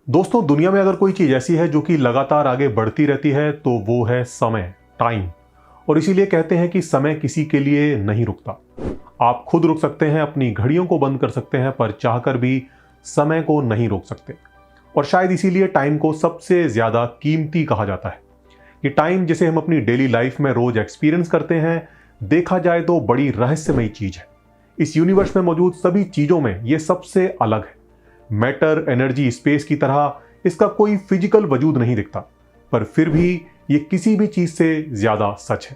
दोस्तों, दुनिया में अगर कोई चीज ऐसी है जो कि लगातार आगे बढ़ती रहती है तो वो है समय, टाइम। और इसीलिए कहते हैं कि समय किसी के लिए नहीं रुकता। आप खुद रुक सकते हैं, अपनी घड़ियों को बंद कर सकते हैं, पर चाहकर भी समय को नहीं रोक सकते। और शायद इसीलिए टाइम को सबसे ज्यादा कीमती कहा जाता है। कि टाइम जिसे हम अपनी डेली लाइफ में रोज एक्सपीरियंस करते हैं, देखा जाए तो बड़ी रहस्यमयी चीज है। इस यूनिवर्स में मौजूद सभी चीजों में यह सबसे अलग है। मैटर, एनर्जी, स्पेस की तरह इसका कोई फिजिकल वजूद नहीं दिखता, पर फिर भी ये किसी भी चीज से ज्यादा सच है।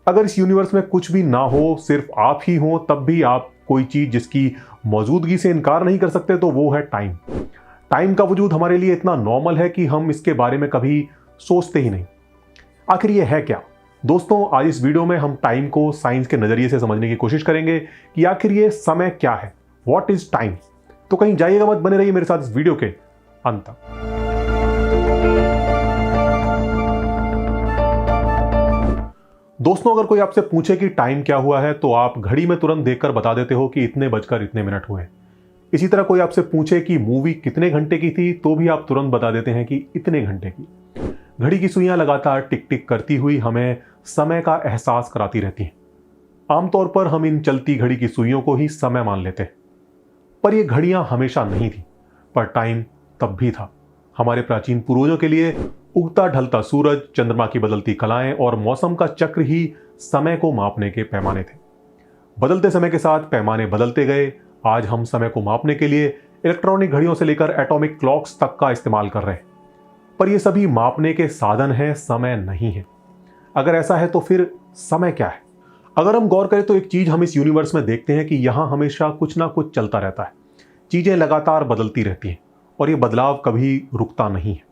अगर इस यूनिवर्स में कुछ भी ना हो, सिर्फ आप ही हो, तब भी आप कोई चीज जिसकी मौजूदगी से इनकार नहीं कर सकते, तो वो है टाइम। टाइम का वजूद हमारे लिए इतना नॉर्मल है कि हम इसके बारे में कभी सोचते ही नहीं। आखिर ये है क्या? दोस्तों, आज इस वीडियो में हम टाइम को साइंस के नजरिए से समझने की कोशिश करेंगे कि आखिर ये समय क्या है। What is time? तो कहीं जाइएगा मत, बने रहिए मेरे साथ इस वीडियो के अंत तक। दोस्तों, अगर कोई आपसे पूछे कि टाइम क्या हुआ है, तो आप घड़ी में तुरंत देखकर बता देते हो कि इतने बजकर इतने मिनट हुए। इसी तरह कोई आपसे पूछे कि मूवी कितने घंटे की थी, तो भी आप तुरंत बता देते हैं कि इतने घंटे की। घड़ी की सुइयां लगातार टिक टिक करती हुई हमें समय का एहसास कराती रहती हैं। आमतौर पर हम इन चलती घड़ी की सुइयों को ही समय मान लेते हैं, पर ये घड़ियां हमेशा नहीं थी। पर टाइम तब भी था। हमारे प्राचीन पूर्वजों के लिए उगता ढलता सूरज, चंद्रमा की बदलती कलाएं और मौसम का चक्र ही समय को मापने के पैमाने थे। बदलते समय के साथ पैमाने बदलते गए। आज हम समय को मापने के लिए इलेक्ट्रॉनिक घड़ियों से लेकर एटॉमिक क्लॉक्स तक का इस्तेमाल कर रहे हैं, पर ये सभी मापने के साधन हैं, समय नहीं है। अगर ऐसा है तो फिर समय क्या है? अगर हम गौर करें तो एक चीज हम इस यूनिवर्स में देखते हैं कि यहां हमेशा कुछ ना कुछ चलता रहता है। चीजें लगातार बदलती रहती हैं और ये बदलाव कभी रुकता नहीं है।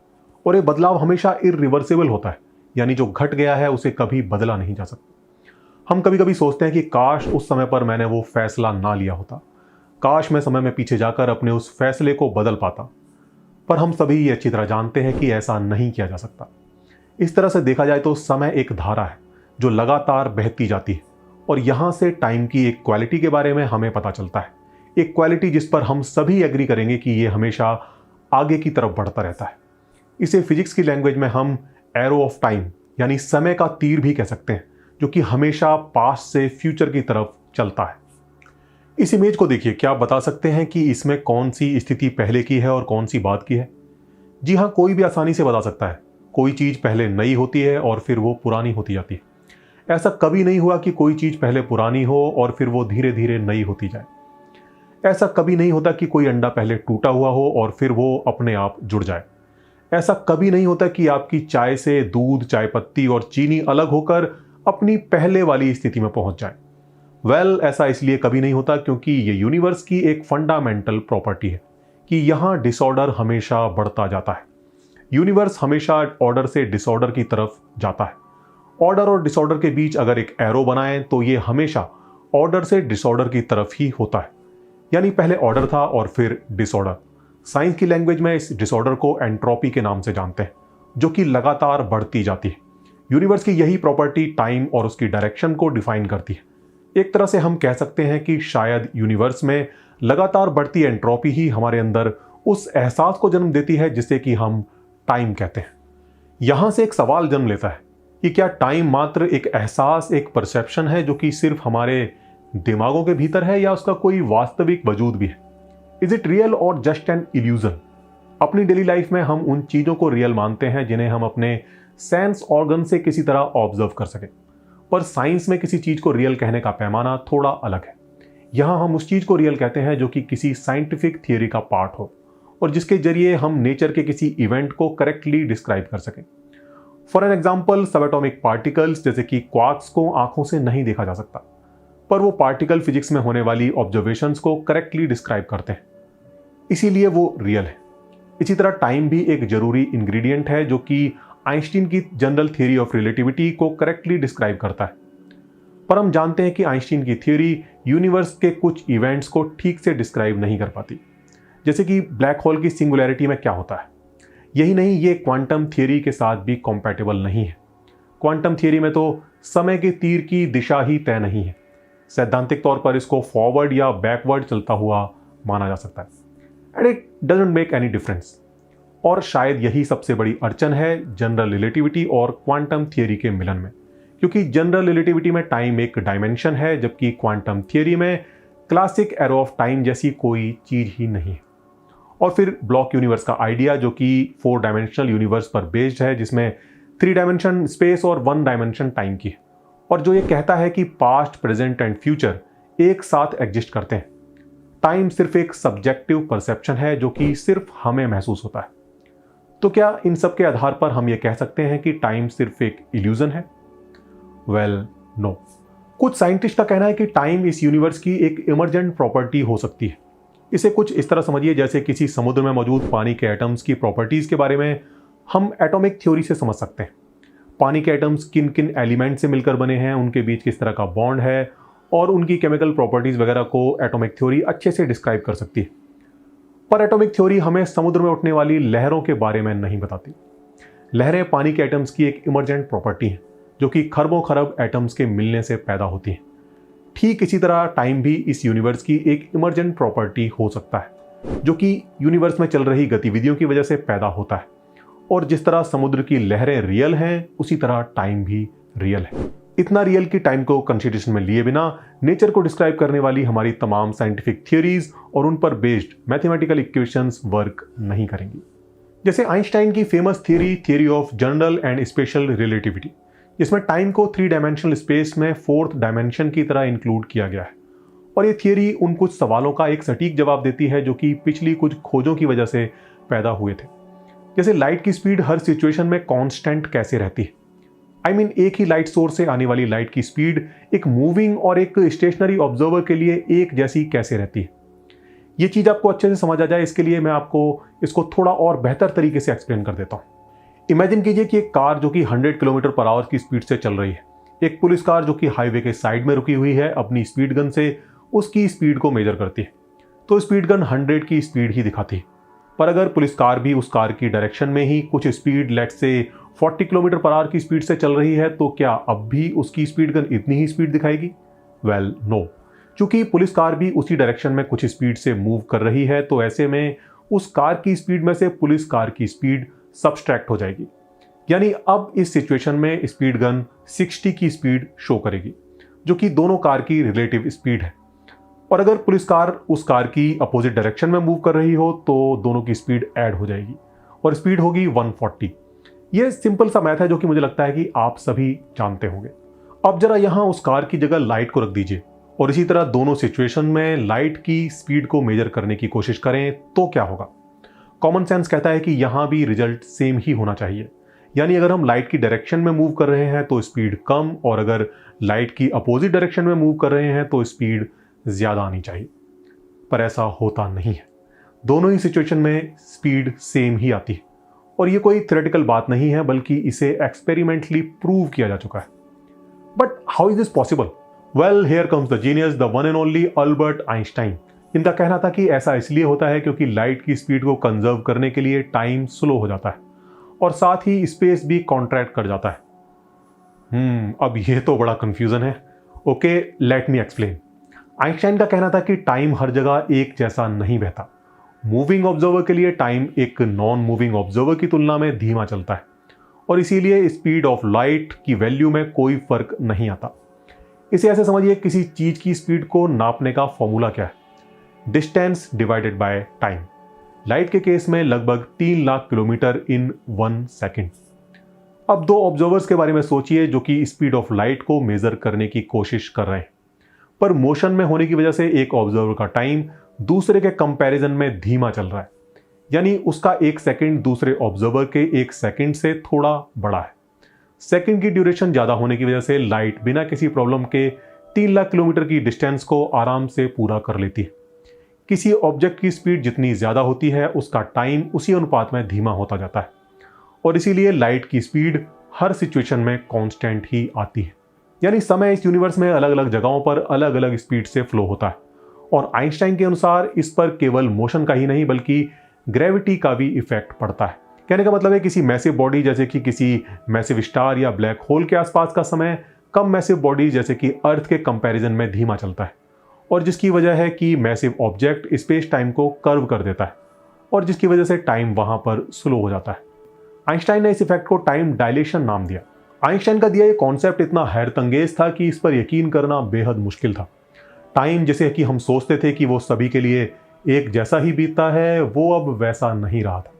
और ये बदलाव हमेशा इरिवर्सिबल होता है, यानी जो घट गया है उसे कभी बदला नहीं जा सकता। हम कभी कभी सोचते हैं कि काश उस समय पर मैंने वो फैसला ना लिया होता, काश मैं समय में पीछे जाकर अपने उस फैसले को बदल पाता। पर हम सभी ये अच्छी तरह जानते हैं कि ऐसा नहीं किया जा सकता। इस तरह से देखा जाए तो समय एक धारा है जो लगातार बहती जाती है, और यहां से टाइम की एक क्वालिटी के बारे में हमें पता चलता है। एक क्वालिटी जिस पर हम सभी एग्री करेंगे कि ये हमेशा आगे की तरफ बढ़ता रहता है। इसे फिजिक्स की लैंग्वेज में हम एरो ऑफ टाइम, यानी समय का तीर भी कह सकते हैं, जो कि हमेशा पास्ट से फ्यूचर की तरफ चलता है। इस इमेज को देखिए, क्या आप बता सकते हैं कि इसमें कौन सी स्थिति पहले की है और कौन सी बाद की है? जी हाँ, कोई भी आसानी से बता सकता है। कोई चीज पहले नई होती है और फिर वो पुरानी होती जाती है। ऐसा कभी नहीं हुआ कि कोई चीज पहले पुरानी हो और फिर वो धीरे धीरे नई होती जाए। ऐसा कभी नहीं होता कि कोई अंडा पहले टूटा हुआ हो और फिर वो अपने आप जुड़ जाए। ऐसा कभी नहीं होता कि आपकी चाय से दूध, चाय पत्ती और चीनी अलग होकर अपनी पहले वाली स्थिति में पहुंच जाए। ऐसा इसलिए कभी नहीं होता क्योंकि ये यूनिवर्स की एक फंडामेंटल प्रॉपर्टी है कि यहां डिसऑर्डर हमेशा बढ़ता जाता है। यूनिवर्स हमेशा ऑर्डर से डिसऑर्डर की तरफ जाता है। ऑर्डर और डिसऑर्डर के बीच अगर एक एरो बनाएं तो ये हमेशा ऑर्डर से डिसऑर्डर की तरफ ही होता है। यानी पहले ऑर्डर था और फिर डिसऑर्डर। साइंस की लैंग्वेज में इस डिसऑर्डर को एंट्रोपी के नाम से जानते हैं, जो कि लगातार बढ़ती जाती है। यूनिवर्स की यही प्रॉपर्टी टाइम और उसकी डायरेक्शन को डिफाइन करती है। एक तरह से हम कह सकते हैं कि शायद यूनिवर्स में लगातार बढ़ती एंट्रोपी ही हमारे अंदर उस एहसास को जन्म देती है जिसे कि हम टाइम कहते हैं। यहां से एक सवाल जन्म लेता है कि क्या टाइम मात्र एक एहसास, एक परसेप्शन है जो कि सिर्फ हमारे दिमागों के भीतर है, या उसका कोई वास्तविक वजूद भी है? इज इट रियल और जस्ट एन इल्यूजन? अपनी डेली लाइफ में हम उन चीजों को रियल मानते हैं जिन्हें हम अपने सेंस ऑर्गन से किसी तरह ऑब्जर्व कर सके, पर साइंस में किसी चीज को रियल कहने का पैमाना थोड़ा अलग है। यहां हम उस चीज को रियल कहते हैं जो कि किसी साइंटिफिक थियरी का पार्ट हो और जिसके जरिए हम नेचर के किसी इवेंट को करेक्टली डिस्क्राइब कर सकें। For an example, subatomic particles जैसे कि क्वार्क्स को आंखों से नहीं देखा जा सकता, पर वो पार्टिकल फिजिक्स में होने वाली ऑब्जर्वेशंस को करेक्टली डिस्क्राइब करते हैं, इसीलिए वो रियल है। इसी तरह टाइम भी एक जरूरी इंग्रेडिएंट है जो कि आइंस्टीन की जनरल थ्योरी ऑफ रिलेटिविटी को करेक्टली डिस्क्राइब करता है। पर हम जानते हैं कि आइंस्टीन की थ्योरी यूनिवर्स के कुछ इवेंट्स को ठीक से डिस्क्राइब नहीं कर पाती। जैसे कि ब्लैक होल की सिंगुलैरिटी में क्या होता है। यही नहीं, ये क्वांटम थ्योरी के साथ भी कॉम्पैटिबल नहीं है। क्वांटम थ्योरी में तो समय के तीर की दिशा ही तय नहीं है। सैद्धांतिक तौर पर इसको फॉरवर्ड या बैकवर्ड चलता हुआ माना जा सकता है, and it doesn't make any difference. और शायद यही सबसे बड़ी अड़चन है जनरल रिलेटिविटी और क्वांटम थियरी के मिलन में, क्योंकि जनरल रिलेटिविटी में टाइम एक डायमेंशन है, जबकि क्वांटम थियरी में क्लासिक एरो ऑफ टाइम जैसी कोई चीज ही नहीं है। और फिर ब्लॉक यूनिवर्स का आइडिया, जो कि 4 डायमेंशनल यूनिवर्स पर बेस्ड है, जिसमें 3 डायमेंशन स्पेस और 1 डायमेंशन टाइम की है, और जो ये कहता है कि पास्ट, प्रेजेंट एंड फ्यूचर एक साथ एग्जिस्ट करते हैं। टाइम सिर्फ एक सब्जेक्टिव परसेप्शन है जो कि सिर्फ हमें महसूस होता है। तो क्या इन सब के आधार पर हम ये कह सकते हैं कि टाइम सिर्फ एक इल्यूजन है? Well, no. कुछ साइंटिस्ट का कहना है कि टाइम इस यूनिवर्स की एक इमर्जेंट प्रॉपर्टी हो सकती है। इसे कुछ इस तरह समझिए जैसे किसी समुद्र में मौजूद पानी के एटम्स की प्रॉपर्टीज के बारे में हम एटॉमिक थ्योरी से समझ सकते हैं। पानी के एटम्स किन किन एलिमेंट से मिलकर बने हैं, उनके बीच किस तरह का बॉन्ड है, और उनकी केमिकल प्रॉपर्टीज वगैरह को एटॉमिक थ्योरी अच्छे से डिस्क्राइब कर सकती है। पर एटॉमिक थ्योरी हमें समुद्र में उठने वाली लहरों के बारे में नहीं बताती। लहरें पानी के एटम्स की एक इमर्जेंट प्रॉपर्टी हैं, जो कि खरबों खरब एटम्स के मिलने से पैदा होती हैं। ठीक इसी तरह टाइम भी इस यूनिवर्स की एक इमर्जेंट प्रॉपर्टी हो सकता है, जो कि यूनिवर्स में चल रही गतिविधियों की वजह से पैदा होता है। और जिस तरह समुद्र की लहरें रियल हैं, उसी तरह टाइम भी रियल है। इतना रियल कि टाइम को कंसीडरेशन में लिए बिना नेचर को डिस्क्राइब करने वाली हमारी तमाम साइंटिफिक थियरीज और उन पर बेस्ड मैथमेटिकल इक्वेशंस वर्क नहीं करेंगी। जैसे आइंस्टाइन की famous theory of general and special relativity, जिसमें टाइम को 3 डायमेंशनल स्पेस में 4th डायमेंशन की तरह इंक्लूड किया गया है। और ये थियरी उन कुछ सवालों का एक सटीक जवाब देती है जो कि पिछली कुछ खोजों की वजह से पैदा हुए थे। जैसे लाइट की स्पीड हर सिचुएशन में कांस्टेंट कैसे रहती है। एक ही लाइट सोर्स से आने वाली लाइट की स्पीड एक मूविंग और एक स्टेशनरी ऑब्जर्वर के लिए एक जैसी कैसे रहती है। ये चीज आपको अच्छे से समझ आ जाए, इसके लिए मैं आपको इसको थोड़ा और बेहतर तरीके से एक्सप्लेन कर देता हूं। इमेजिन कीजिए कि एक कार जो कि 100 किलोमीटर पर आवर की स्पीड से चल रही है, एक पुलिस कार जो कि हाईवे के साइड में रुकी हुई है, अपनी स्पीड गन से उसकी स्पीड को मेजर करती है। तो स्पीड गन 100 की स्पीड ही दिखाती है। पर अगर पुलिस कार भी उस कार की डायरेक्शन में ही कुछ speed, let's say 40 kilometre per hour की स्पीड से चल रही है, तो क्या अब भी उसकी स्पीड गन इतनी ही स्पीड दिखाएगी? Well, no. चूंकि पुलिस कार भी उसी डायरेक्शन में कुछ स्पीड से मूव कर रही है, तो ऐसे में उस कार की स्पीड में से पुलिस कार की स्पीड सब्सट्रैक्ट हो जाएगी। यानी अब इस सिचुएशन में स्पीड गन 60 की स्पीड शो करेगी, जो कि दोनों कार की रिलेटिव स्पीड है। और अगर पुलिस कार उस कार की अपोजिट डायरेक्शन में मूव कर रही हो, तो दोनों की स्पीड ऐड हो जाएगी और स्पीड होगी 140। ये सिंपल सा मैथ है जो कि मुझे लगता है कि आप सभी जानते होंगे। अब जरा यहां उस कार की जगह लाइट को रख दीजिए और इसी तरह दोनों सिचुएशन में लाइट की स्पीड को मेजर करने की कोशिश करें, तो क्या होगा? कॉमन सेंस कहता है कि यहां भी रिजल्ट सेम ही होना चाहिए। यानी अगर हम लाइट की डायरेक्शन में मूव कर रहे हैं तो स्पीड कम, और अगर लाइट की अपोजिट डायरेक्शन में मूव कर रहे हैं तो स्पीड ज्यादा आनी चाहिए। पर ऐसा होता नहीं है। दोनों ही सिचुएशन में स्पीड सेम ही आती है, और ये कोई थ्योरेटिकल बात नहीं है, बल्कि इसे एक्सपेरिमेंटली प्रूव किया जा चुका है। But how is this possible? Well, here comes the genius, the one and only Albert Einstein. इनका कहना था कि ऐसा इसलिए होता है क्योंकि लाइट की स्पीड को कंजर्व करने के लिए टाइम स्लो हो जाता है और साथ ही स्पेस भी कॉन्ट्रैक्ट कर जाता है। अब ये तो बड़ा कंफ्यूजन है। Okay, let me explain. Einstein का कहना था कि टाइम हर जगह एक जैसा नहीं बहता। मूविंग ऑब्जर्वर के लिए टाइम एक नॉन मूविंग ऑब्जर्वर की तुलना में धीमा चलता है, और इसीलिए स्पीड ऑफ लाइट की वैल्यू में कोई फर्क नहीं आता। इसे ऐसे समझिए, किसी चीज की स्पीड को नापने का फॉर्मूला क्या है? Distance divided by time. Light के केस में लगभग 3 लाख किलोमीटर इन 1 सेकेंड। अब 2 ऑब्जर्वर्स के बारे में सोचिए जो कि स्पीड ऑफ लाइट को मेजर करने की कोशिश कर रहे हैं, पर मोशन में होने की वजह से एक ऑब्जर्वर का टाइम दूसरे के कंपैरिजन में धीमा चल रहा है। यानी उसका 1 सेकंड दूसरे ऑब्जर्वर के 1 सेकंड से थोड़ा बड़ा है। सेकंड की ड्यूरेशन ज्यादा होने की वजह से लाइट बिना किसी प्रॉब्लम के 3 लाख किलोमीटर की डिस्टेंस को आराम से पूरा कर लेती है। किसी ऑब्जेक्ट की स्पीड जितनी ज्यादा होती है, उसका टाइम उसी अनुपात में धीमा होता जाता है, और इसीलिए लाइट की स्पीड हर सिचुएशन में कांस्टेंट ही आती है। यानी समय इस यूनिवर्स में अलग अलग जगहों पर अलग अलग स्पीड से फ्लो होता है, और आइंस्टाइन के अनुसार इस पर केवल मोशन का ही नहीं बल्कि ग्रेविटी का भी इफेक्ट पड़ता है। कहने का मतलब है किसी मैसिव बॉडी जैसे कि किसी मैसिव स्टार या ब्लैक होल के आसपास का समय कम मैसिव बॉडी जैसे कि अर्थ के कंपैरिजन में धीमा चलता है, और जिसकी वजह है कि मैसिव ऑब्जेक्ट स्पेस टाइम को कर्व कर देता है, और जिसकी वजह से टाइम वहां पर स्लो हो जाता है। आइंस्टाइन ने इस इफेक्ट को टाइम डायलेशन नाम दिया। आइंस्टाइन का दिया ये कॉन्सेप्ट इतना हैरतअंगेज था कि इस पर यकीन करना बेहद मुश्किल था। टाइम जैसे कि हम सोचते थे कि वो सभी के लिए एक जैसा ही बीतता है, वो अब वैसा नहीं रहा था।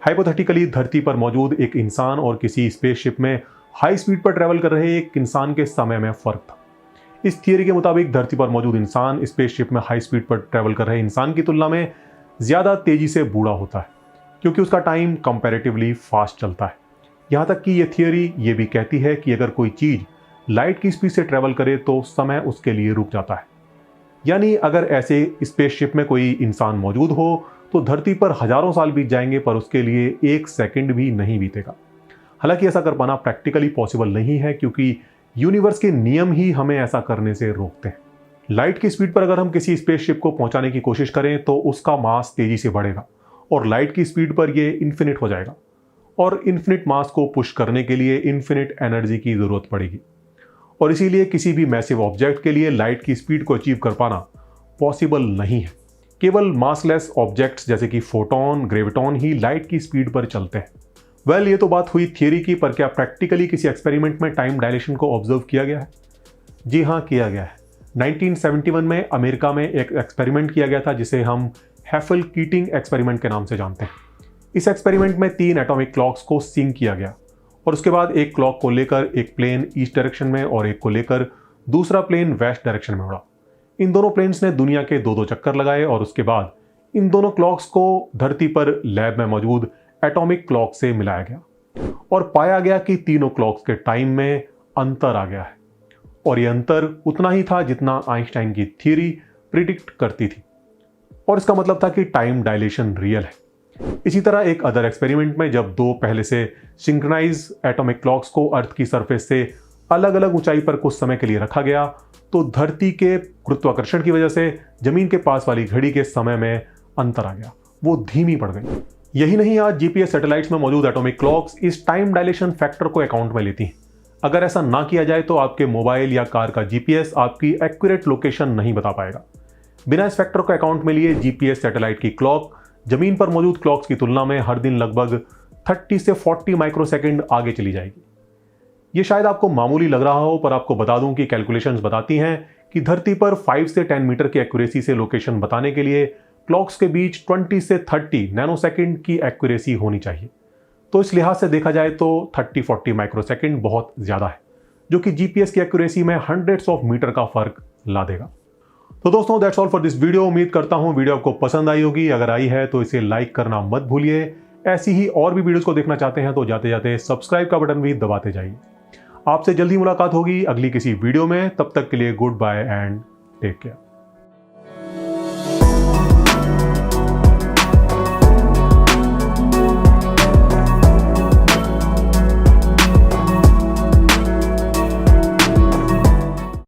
हाइपोथेटिकली धरती पर मौजूद एक इंसान और किसी स्पेसशिप में हाई स्पीड पर ट्रैवल कर रहे एक इंसान के समय में फर्क था। इस थियरी के मुताबिक धरती पर मौजूद इंसान स्पेसशिप में हाई स्पीड पर ट्रैवल कर रहे इंसान की तुलना में ज्यादा तेजी से बूढ़ा होता है, क्योंकि उसका टाइम कंपैरेटिवली फास्ट चलता है। यहां तक कि यह थियरी ये भी कहती है कि अगर कोई चीज लाइट की स्पीड से ट्रैवल करे तो समय उसके लिए रुक जाता है। यानी अगर ऐसे स्पेसशिप में कोई इंसान मौजूद हो तो धरती पर हजारों साल बीत जाएंगे, पर उसके लिए एक सेकंड भी नहीं बीतेगा। हालांकि ऐसा कर पाना प्रैक्टिकली पॉसिबल नहीं है, क्योंकि यूनिवर्स के नियम ही हमें ऐसा करने से रोकते हैं। लाइट की स्पीड पर अगर हम किसी स्पेसशिप को पहुंचाने की कोशिश करें तो उसका मास तेजी से बढ़ेगा और लाइट की स्पीड पर यह इन्फिनिट हो जाएगा, और इन्फिनिट मास को पुश करने के लिए इन्फिनिट एनर्जी की जरूरत पड़ेगी। और इसीलिए किसी भी मैसिव ऑब्जेक्ट के लिए लाइट की स्पीड को अचीव कर पाना पॉसिबल नहीं है। केवल मासलेस ऑब्जेक्ट्स जैसे कि फोटोन, ग्रेविटॉन ही लाइट की स्पीड पर चलते हैं। वेल, ये तो बात हुई थियरी की, पर क्या प्रैक्टिकली किसी एक्सपेरिमेंट में टाइम डायलेशन को ऑब्जर्व किया गया है? जी हाँ, किया गया है। 1971 में अमेरिका में एक एक्सपेरिमेंट किया गया था जिसे हम हेफल-कीटिंग एक्सपेरिमेंट के नाम से जानते हैं। इस एक्सपेरिमेंट में 3 एटॉमिक क्लॉक्स को सिंक किया गया और उसके बाद एक क्लॉक को लेकर एक प्लेन ईस्ट डायरेक्शन में और एक को लेकर दूसरा प्लेन वेस्ट डायरेक्शन में उड़ा। इन दोनों प्लेन्स ने दुनिया के 2-2 चक्कर लगाए और उसके बाद इन दोनों क्लॉक्स को धरती पर लैब में मौजूद एटॉमिक क्लॉक से मिलाया गया और पाया गया कि तीनों क्लॉक्स के टाइम में अंतर आ गया है, और यह अंतर उतना ही था जितना आइंस्टाइन की थ्योरी प्रिडिक्ट करती थी। और इसका मतलब था कि टाइम डायलेशन रियल है। इसी तरह एक अदर एक्सपेरिमेंट में जब 2 पहले से सिंक्रोनाइज एटॉमिक क्लॉक्स को अर्थ की सरफेस से अलग अलग ऊंचाई पर कुछ समय के लिए रखा गया तो धरती के गुरुत्वाकर्षण की वजह से जमीन के पास वाली घड़ी के समय में अंतर आ गया, वो धीमी पड़ गई। यही नहीं, आज जीपीएस सैटेलाइट्स में मौजूद एटॉमिक क्लॉक्स इस टाइम डायलेशन फैक्टर को अकाउंट में लेती हैं। अगर ऐसा ना किया जाए तो आपके मोबाइल या कार का जीपीएस आपकी एक्यूरेट लोकेशन नहीं बता पाएगा। बिना इस फैक्टर को अकाउंट में लिए जीपीएस सैटेलाइट की क्लॉक जमीन पर मौजूद क्लॉक्स की तुलना में हर दिन लगभग 30 से 40 माइक्रोसेकंड आगे चली जाएगी। ये शायद आपको मामूली लग रहा हो, पर आपको बता दूं कि कैलकुलेशंस बताती हैं कि धरती पर 5 से 10 मीटर की एक्यूरेसी से लोकेशन बताने के लिए क्लॉक्स के बीच 20 से 30 नैनोसेकंड की एक्यूरेसी होनी चाहिए। तो इस लिहाज से देखा जाए तो 30-40 माइक्रोसेकंड बहुत ज्यादा है, जो कि जीपीएस की एक्यूरेसी में हंड्रेड्स ऑफ मीटर का फर्क ला देगा। तो दोस्तों, that's all for this video. उम्मीद करता हूं वीडियो आपको पसंद आई होगी। अगर आई है तो इसे लाइक करना मत भूलिए। ऐसी ही और भी वीडियोस को देखना चाहते हैं तो जाते जाते सब्सक्राइब का बटन भी दबाते जाइए। आपसे जल्दी मुलाकात होगी अगली किसी वीडियो में। तब तक के लिए goodbye and take care.